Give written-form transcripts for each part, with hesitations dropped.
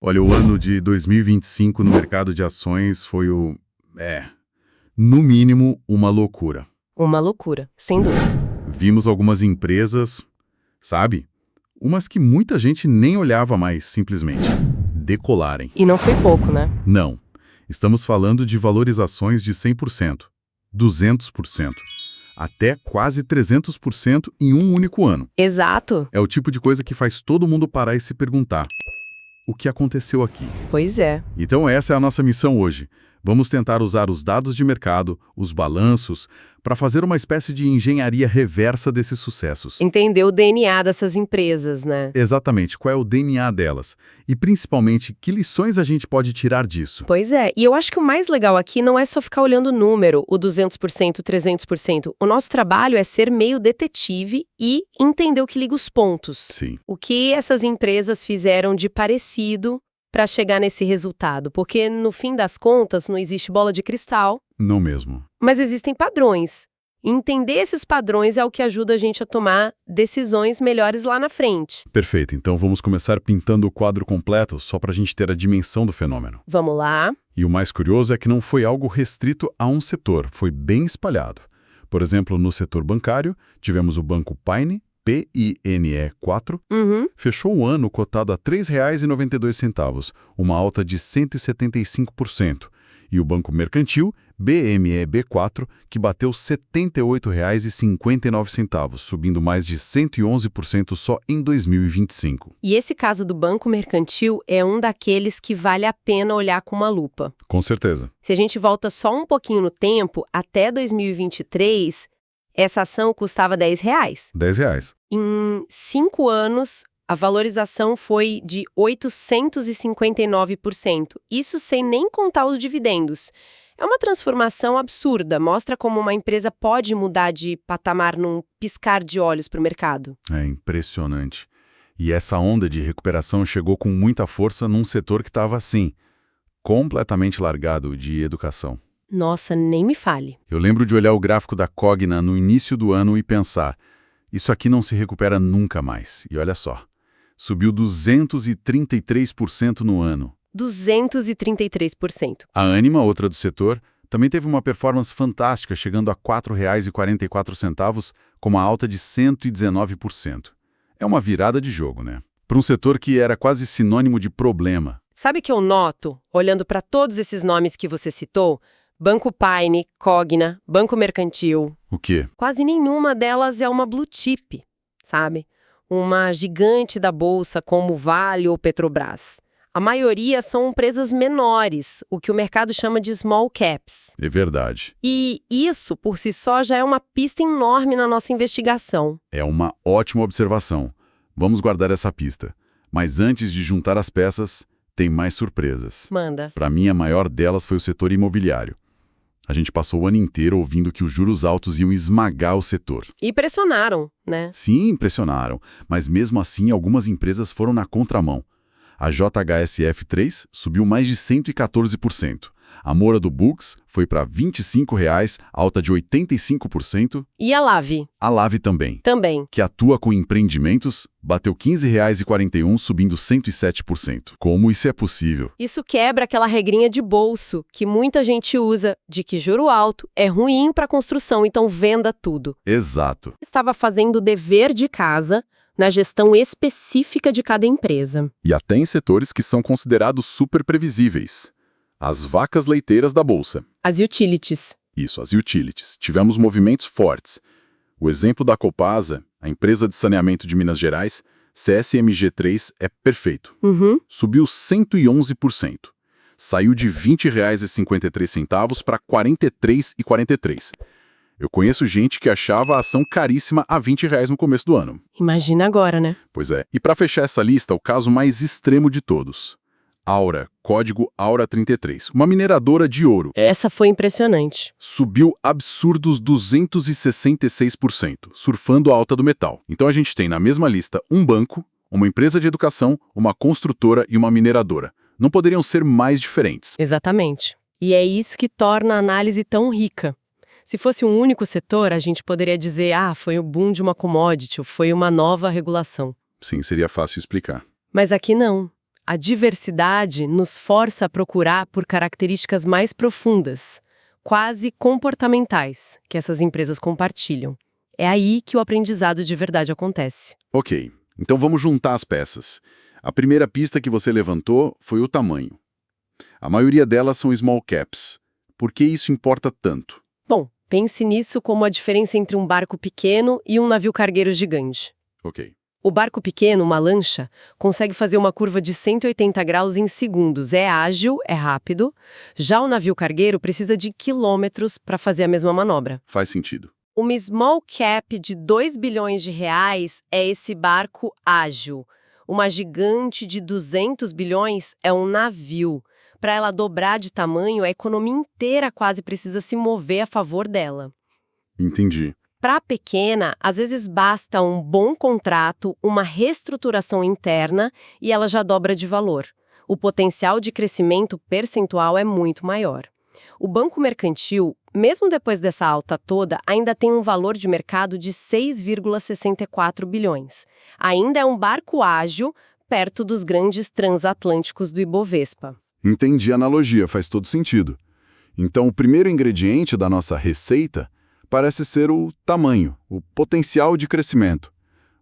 Olha, o ano de 2025 no mercado de ações foi no mínimo, uma loucura. Uma loucura, sem dúvida. Vimos algumas empresas, sabe? Umas que muita gente nem olhava mais, simplesmente. Decolarem. E não foi pouco, né? Não. Estamos falando de valorizações de 100%, 200%, até quase 300% em um único ano. Exato. É o tipo de coisa que faz todo mundo parar e se perguntar: o que aconteceu aqui? Pois é. Então essa é a nossa missão hoje. Vamos tentar usar os dados de mercado, os balanços, para fazer uma espécie de engenharia reversa desses sucessos. Entender o DNA dessas empresas, né? Exatamente, qual é o DNA delas? E principalmente, que lições a gente pode tirar disso? Pois é. E eu acho que o mais legal aqui não é só ficar olhando o número, o 200%, 300%. O nosso trabalho é ser meio detetive e entender o que liga os pontos. Sim, O que essas empresas fizeram de parecido para chegar nesse resultado, porque no fim das contas não existe bola de cristal, não mesmo. mas existem padrões. E entender esses padrões é o que ajuda a gente a tomar decisões melhores lá na frente. Perfeito, então vamos começar pintando o quadro completo só para a gente ter a dimensão do fenômeno. Vamos lá? E o mais curioso é que não foi algo restrito a um setor, foi bem espalhado. Por exemplo, no setor bancário, tivemos o Banco Paine, PINE4, fechou o ano cotado a R$ 3,92, uma alta de 175%. E o Banco Mercantil, BMEB4, que bateu R$ 78,59, subindo mais de 111% só em 2025. E esse caso do Banco Mercantil é um daqueles que vale a pena olhar com uma lupa. Com certeza. Se a gente volta só um pouquinho no tempo, até 2023, essa ação custava R$ 10. R$ 10. Em 5 anos, a valorização foi de 859%. Isso sem nem contar os dividendos. É uma transformação absurda, mostra como uma empresa pode mudar de patamar num piscar de olhos para o mercado. É impressionante. E essa onda de recuperação chegou com muita força num setor que estava assim, completamente largado de educação. Nossa, nem me fale. Eu lembro de olhar o gráfico da Cogna no início do ano e pensar, isso aqui não se recupera nunca mais. E olha só, subiu 233% no ano. 233%. A Ânima, outra do setor, também teve uma performance fantástica, chegando a R$ 4,44, com uma alta de 119%. É uma virada de jogo, né? Para um setor que era quase sinônimo de problema. Sabe o que eu noto, olhando para todos esses nomes que você citou? Banco Paine, Cogna, Banco Mercantil. O quê? Quase nenhuma delas é uma blue chip, sabe? Uma gigante da bolsa como Vale ou Petrobras. A maioria são empresas menores, o que o mercado chama de small caps. É verdade. E isso, por si só, já é uma pista enorme na nossa investigação. É uma ótima observação. Vamos guardar essa pista. Mas antes de juntar as peças, tem mais surpresas. Manda. Para mim, a maior delas foi o setor imobiliário. A gente passou o ano inteiro ouvindo que os juros altos iam esmagar o setor. E pressionaram, né? Sim, impressionaram, mas mesmo assim algumas empresas foram na contramão. A JHSF3 subiu mais de 114%. A Moura do Bux foi para R$ 25,00, alta de 85%. E a Lave? A Lave também, Também. que atua com empreendimentos, bateu R$ 15,41, subindo 107%. Como isso é possível? Isso quebra aquela regrinha de bolso que muita gente usa, de que juro alto é ruim para construção, então venda tudo. Exato. Estava fazendo o dever de casa na gestão específica de cada empresa. E até em setores que são considerados super previsíveis. As vacas leiteiras da Bolsa. As utilities. Isso, as utilities. Tivemos movimentos fortes. O exemplo da Copasa, a empresa de saneamento de Minas Gerais, CSMG3, é perfeito. Subiu 111%. Saiu de R$ 20,53 para R$ 43,43. Eu conheço gente que achava a ação caríssima a R$ 20 no começo do ano. Imagina agora, né? Pois é. E para fechar essa lista, o caso mais extremo de todos. Aura, código Aura33, uma mineradora de ouro. Essa foi impressionante. Subiu absurdos 266%, surfando a alta do metal. Então a gente tem na mesma lista um banco, uma empresa de educação, uma construtora e uma mineradora. Não poderiam ser mais diferentes. Exatamente. E é isso que torna a análise tão rica. Se fosse um único setor, a gente poderia dizer, foi o boom de uma commodity, ou foi uma nova regulação. Sim, seria fácil explicar. Mas aqui não. A diversidade nos força a procurar por características mais profundas, quase comportamentais, que essas empresas compartilham. É aí que o aprendizado de verdade acontece. Ok, então vamos juntar as peças. A primeira pista que você levantou foi o tamanho. A maioria delas são small caps. Por que isso importa tanto? Bom, pense nisso como a diferença entre um barco pequeno e um navio cargueiro gigante. Ok. O barco pequeno, uma lancha, consegue fazer uma curva de 180 graus em segundos. É ágil, é rápido. Já o navio cargueiro precisa de quilômetros para fazer a mesma manobra. Faz sentido. Uma small cap de 2 bilhões de reais é esse barco ágil. Uma gigante de 200 bilhões é um navio. Para ela dobrar de tamanho, a economia inteira quase precisa se mover a favor dela. Entendi. Para a pequena, às vezes basta um bom contrato, uma reestruturação interna e ela já dobra de valor. O potencial de crescimento percentual é muito maior. O banco mercantil, mesmo depois dessa alta toda, ainda tem um valor de mercado de 6,64 bilhões. Ainda é um barco ágil perto dos grandes transatlânticos do Ibovespa. Entendi a analogia, faz todo sentido. Então, o primeiro ingrediente da nossa receita parece ser o tamanho, o potencial de crescimento.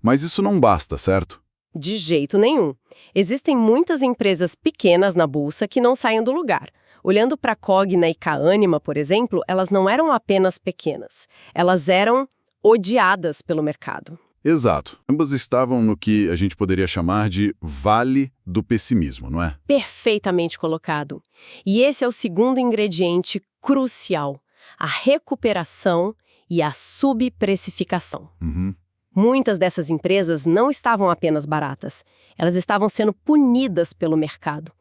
Mas isso não basta, certo? De jeito nenhum. Existem muitas empresas pequenas na bolsa que não saem do lugar. Olhando para a Cogna e Caânima, por exemplo, elas não eram apenas pequenas. Elas eram odiadas pelo mercado. Exato. Ambas estavam no que a gente poderia chamar de vale do pessimismo, não é? Perfeitamente colocado. E esse é o segundo ingrediente crucial: a recuperação e a subprecificação. Muitas dessas empresas não estavam apenas baratas, elas estavam sendo punidas pelo mercado.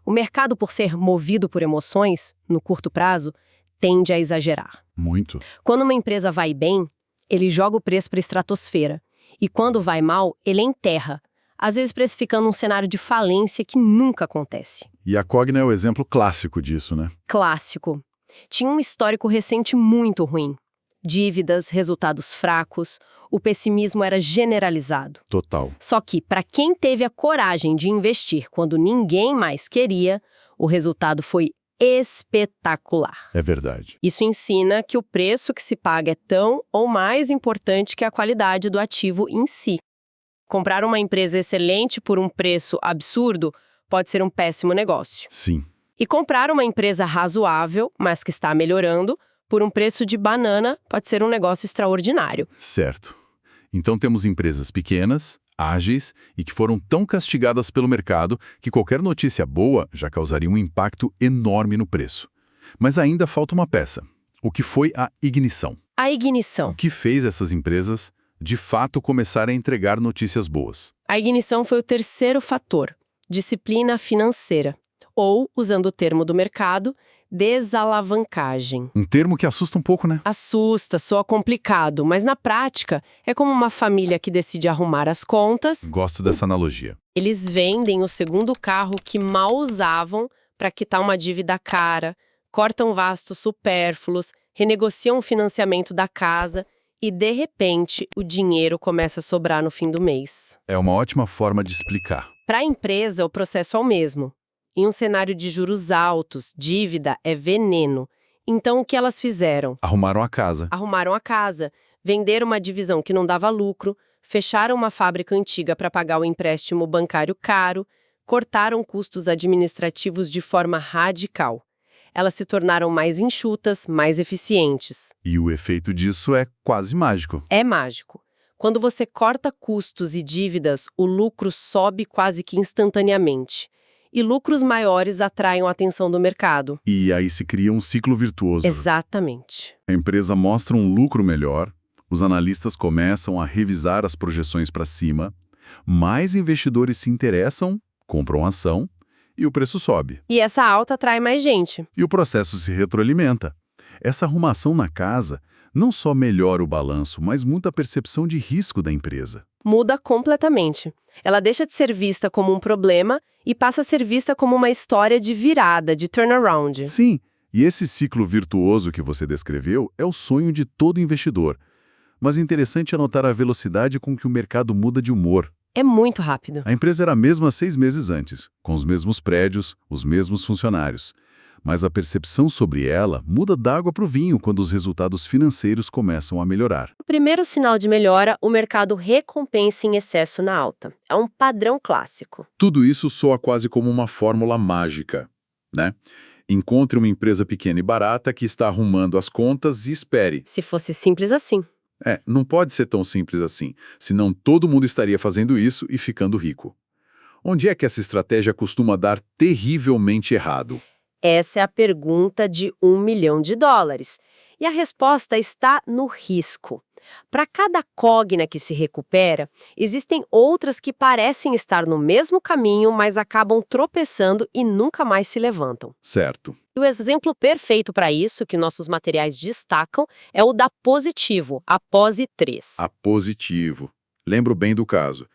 O mercado, por ser movido por emoções, no curto prazo, tende a exagerar. Muito. Quando uma empresa vai bem, ele joga o preço para a estratosfera. E quando vai mal, ele enterra, às vezes precificando um cenário de falência que nunca acontece. E a Cogna é o exemplo clássico disso, né? Clássico. Tinha um histórico recente muito ruim. Dívidas, resultados fracos, o pessimismo era generalizado. Total. Só que, para quem teve a coragem de investir quando ninguém mais queria, o resultado foi espetacular. É verdade. Isso ensina que o preço que se paga é tão ou mais importante que a qualidade do ativo em si. Comprar uma empresa excelente por um preço absurdo pode ser um péssimo negócio. Sim. E comprar uma empresa razoável, mas que está melhorando, por um preço de banana, pode ser um negócio extraordinário. Certo. Então temos empresas pequenas, ágeis e que foram tão castigadas pelo mercado que qualquer notícia boa já causaria um impacto enorme no preço. Mas ainda falta uma peça. O que foi a ignição? A ignição. O que fez essas empresas, de fato, começarem a entregar notícias boas? A ignição foi o terceiro fator: disciplina financeira. Ou, usando o termo do mercado, desalavancagem. Um termo que assusta um pouco, né? Assusta, soa complicado, mas na prática é como uma família que decide arrumar as contas. Gosto dessa analogia. Eles vendem o segundo carro que mal usavam para quitar uma dívida cara, cortam gastos supérfluos, renegociam o financiamento da casa e, de repente, o dinheiro começa a sobrar no fim do mês. É uma ótima forma de explicar. Para a empresa, o processo é o mesmo. Em um cenário de juros altos, dívida é veneno. Então, o que elas fizeram? Arrumaram a casa. Arrumaram a casa, venderam uma divisão que não dava lucro, fecharam uma fábrica antiga para pagar o empréstimo bancário caro, cortaram custos administrativos de forma radical. Elas se tornaram mais enxutas, mais eficientes. E o efeito disso é quase mágico. É mágico. Quando você corta custos e dívidas, o lucro sobe quase que instantaneamente. E lucros maiores atraem a atenção do mercado. E aí se cria um ciclo virtuoso. Exatamente. A empresa mostra um lucro melhor, os analistas começam a revisar as projeções para cima, mais investidores se interessam, compram ação e o preço sobe. E essa alta atrai mais gente. E o processo se retroalimenta. Essa arrumação na casa não só melhora o balanço, mas muda a percepção de risco da empresa. Muda completamente. Ela deixa de ser vista como um problema e passa a ser vista como uma história de virada, de turnaround. Sim, e esse ciclo virtuoso que você descreveu é o sonho de todo investidor. Mas é interessante anotar a velocidade com que o mercado muda de humor. É muito rápido. A empresa era a mesma 6 meses antes, com os mesmos prédios, os mesmos funcionários. Mas a percepção sobre ela muda d'água para o vinho quando os resultados financeiros começam a melhorar. O primeiro sinal de melhora, o mercado recompensa em excesso na alta. É um padrão clássico. Tudo isso soa quase como uma fórmula mágica, né? Encontre uma empresa pequena e barata que está arrumando as contas e espere. Se fosse simples assim. Não pode ser tão simples assim, senão todo mundo estaria fazendo isso e ficando rico. Onde é que essa estratégia costuma dar terrivelmente errado? Essa é a pergunta de $1 milhão. E a resposta está no risco. Para cada cogna que se recupera, existem outras que parecem estar no mesmo caminho, mas acabam tropeçando e nunca mais se levantam. Certo. E o exemplo perfeito para isso, que nossos materiais destacam, é o da Positivo, a Pose 3. A Positivo. Lembro bem do caso.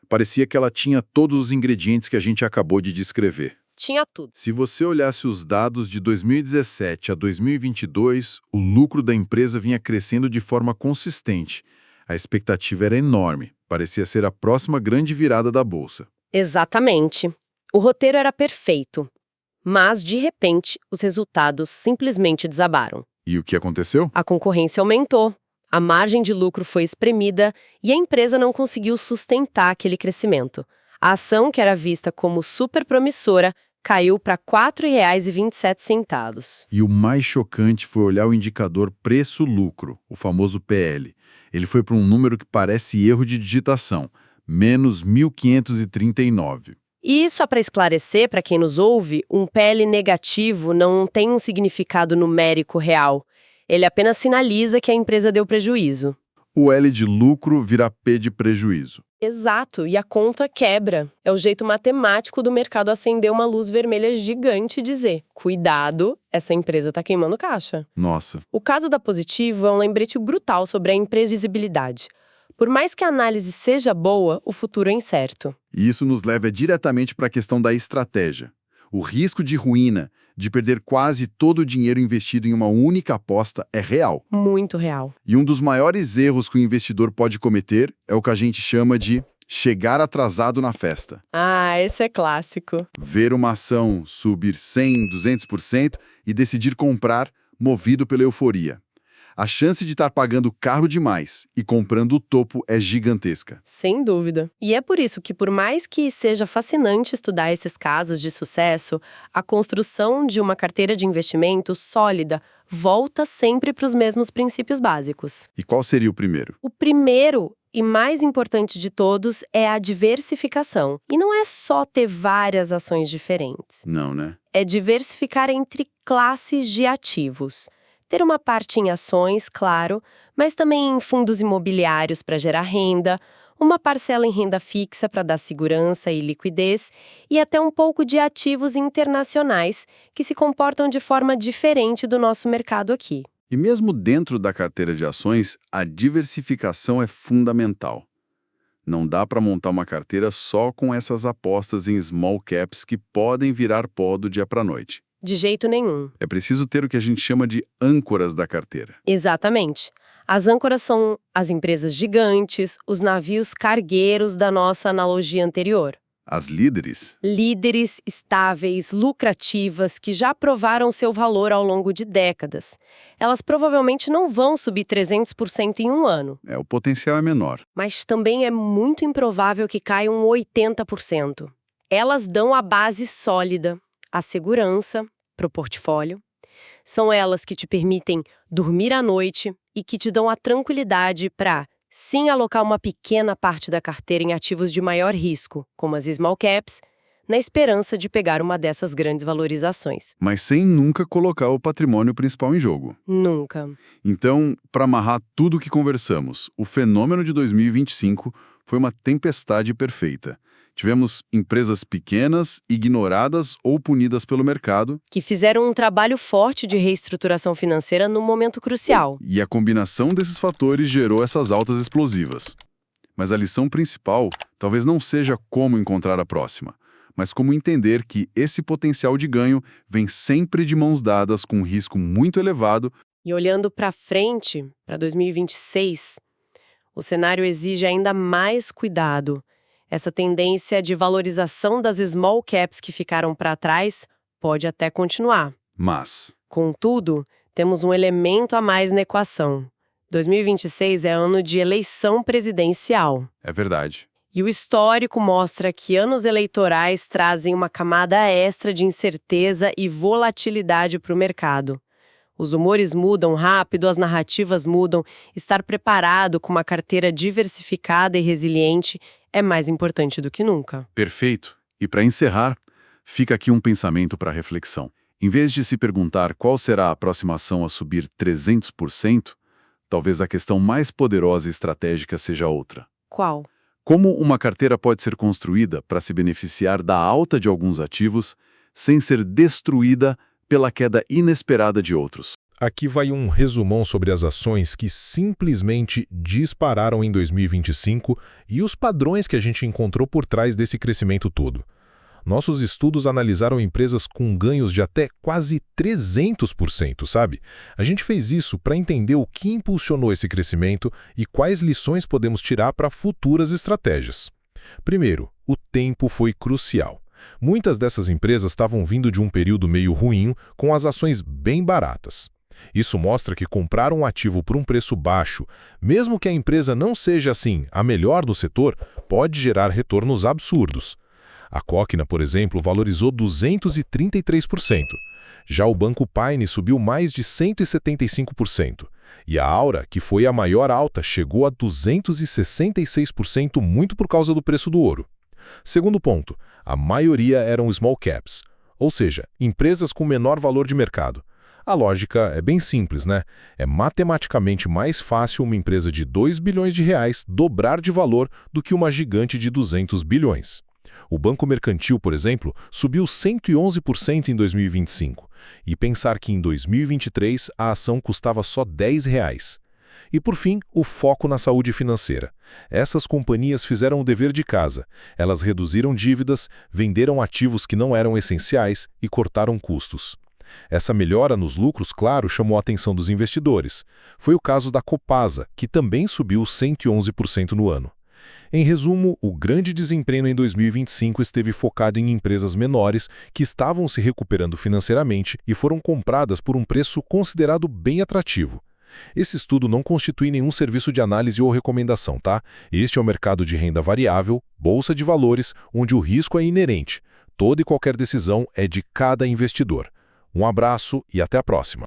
Parecia que ela tinha todos os ingredientes que a gente acabou de descrever. Tinha tudo. Se você olhasse os dados de 2017 a 2022, o lucro da empresa vinha crescendo de forma consistente. A expectativa era enorme, parecia ser a próxima grande virada da bolsa. Exatamente. O roteiro era perfeito. Mas, de repente, os resultados simplesmente desabaram. E o que aconteceu? A concorrência aumentou, a margem de lucro foi espremida e a empresa não conseguiu sustentar aquele crescimento. A ação, que era vista como super promissora, caiu para R$ 4,27. E o mais chocante foi olhar o indicador preço-lucro, o famoso PL. Ele foi para um número que parece erro de digitação, menos 1.539. E só para esclarecer para quem nos ouve, um PL negativo não tem um significado numérico real. Ele apenas sinaliza que a empresa deu prejuízo. O L de lucro vira P de prejuízo. Exato, e a conta quebra. É o jeito matemático do mercado acender uma luz vermelha gigante e dizer: cuidado, essa empresa está queimando caixa. Nossa. O caso da Positivo é um lembrete brutal sobre a imprevisibilidade. Por mais que a análise seja boa, o futuro é incerto. E isso nos leva diretamente para a questão da estratégia. O risco de ruína, de perder quase todo o dinheiro investido em uma única aposta, é real. Muito real. E um dos maiores erros que o investidor pode cometer é o que a gente chama de chegar atrasado na festa. Ah, esse é clássico. Ver uma ação subir 100%, 200% e decidir comprar movido pela euforia. A chance de estar pagando caro demais e comprando o topo é gigantesca. Sem dúvida. E é por isso que, por mais que seja fascinante estudar esses casos de sucesso, a construção de uma carteira de investimento sólida volta sempre para os mesmos princípios básicos. E qual seria o primeiro? O primeiro e mais importante de todos é a diversificação. E não é só ter várias ações diferentes. Não, né? É diversificar entre classes de ativos. Ter uma parte em ações, claro, mas também em fundos imobiliários para gerar renda, uma parcela em renda fixa para dar segurança e liquidez e até um pouco de ativos internacionais que se comportam de forma diferente do nosso mercado aqui. E mesmo dentro da carteira de ações, a diversificação é fundamental. Não dá para montar uma carteira só com essas apostas em small caps que podem virar pó do dia para a noite. De jeito nenhum. É preciso ter o que a gente chama de âncoras da carteira. Exatamente. As âncoras são as empresas gigantes, os navios cargueiros da nossa analogia anterior. As líderes? Líderes estáveis, lucrativas, que já provaram seu valor ao longo de décadas. Elas provavelmente não vão subir 300% em um ano. O potencial é menor. Mas também é muito improvável que caiam 80%. Elas dão a base sólida, a segurança para o portfólio. São elas que te permitem dormir à noite e que te dão a tranquilidade para, sim, alocar uma pequena parte da carteira em ativos de maior risco, como as small caps, na esperança de pegar uma dessas grandes valorizações. Mas sem nunca colocar o patrimônio principal em jogo. Nunca. Então, para amarrar tudo o que conversamos, o fenômeno de 2025 foi uma tempestade perfeita. Tivemos empresas pequenas, ignoradas ou punidas pelo mercado. Que fizeram um trabalho forte de reestruturação financeira num momento crucial. E a combinação desses fatores gerou essas altas explosivas. Mas a lição principal talvez não seja como encontrar a próxima, mas como entender que esse potencial de ganho vem sempre de mãos dadas com um risco muito elevado. E olhando para frente, para 2026, o cenário exige ainda mais cuidado. Essa tendência de valorização das small caps que ficaram para trás pode até continuar. Mas, Contudo, temos um elemento a mais na equação. 2026 é ano de eleição presidencial. é verdade. E o histórico mostra que anos eleitorais trazem uma camada extra de incerteza e volatilidade para o mercado. Os humores mudam rápido, as narrativas mudam. Estar preparado com uma carteira diversificada e resiliente é mais importante do que nunca. Perfeito. E para encerrar, fica aqui um pensamento para reflexão. Em vez de se perguntar qual será a próxima ação a subir 300%, talvez a questão mais poderosa e estratégica seja outra. Qual? Como uma carteira pode ser construída para se beneficiar da alta de alguns ativos sem ser destruída pela queda inesperada de outros? Aqui vai um resumão sobre as ações que simplesmente dispararam em 2025 e os padrões que a gente encontrou por trás desse crescimento todo. Nossos estudos analisaram empresas com ganhos de até quase 300%, sabe? A gente fez isso para entender o que impulsionou esse crescimento e quais lições podemos tirar para futuras estratégias. Primeiro, o tempo foi crucial. Muitas dessas empresas estavam vindo de um período meio ruim, com as ações bem baratas. Isso mostra que comprar um ativo por um preço baixo, mesmo que a empresa não seja, assim, a melhor do setor, pode gerar retornos absurdos. A Cogna, por exemplo, valorizou 233%. Já o Banco Paine subiu mais de 175%. E a Aura, que foi a maior alta, chegou a 266%, muito por causa do preço do ouro. Segundo ponto, a maioria eram small caps, ou seja, empresas com menor valor de mercado. A lógica é bem simples, né? É matematicamente mais fácil uma empresa de 2 bilhões de reais dobrar de valor do que uma gigante de 200 bilhões. O Banco Mercantil, por exemplo, subiu 111% em 2025. E pensar que em 2023 a ação custava só R$10. E por fim, o foco na saúde financeira. Essas companhias fizeram o dever de casa. Elas reduziram dívidas, venderam ativos que não eram essenciais e cortaram custos. Essa melhora nos lucros, claro, chamou a atenção dos investidores. Foi o caso da Copasa, que também subiu 111% no ano. Em resumo, o grande desempenho em 2025 esteve focado em empresas menores que estavam se recuperando financeiramente e foram compradas por um preço considerado bem atrativo. Esse estudo não constitui nenhum serviço de análise ou recomendação, tá? Este é o mercado de renda variável, bolsa de valores, onde o risco é inerente. Toda e qualquer decisão é de cada investidor. Um abraço e até a próxima.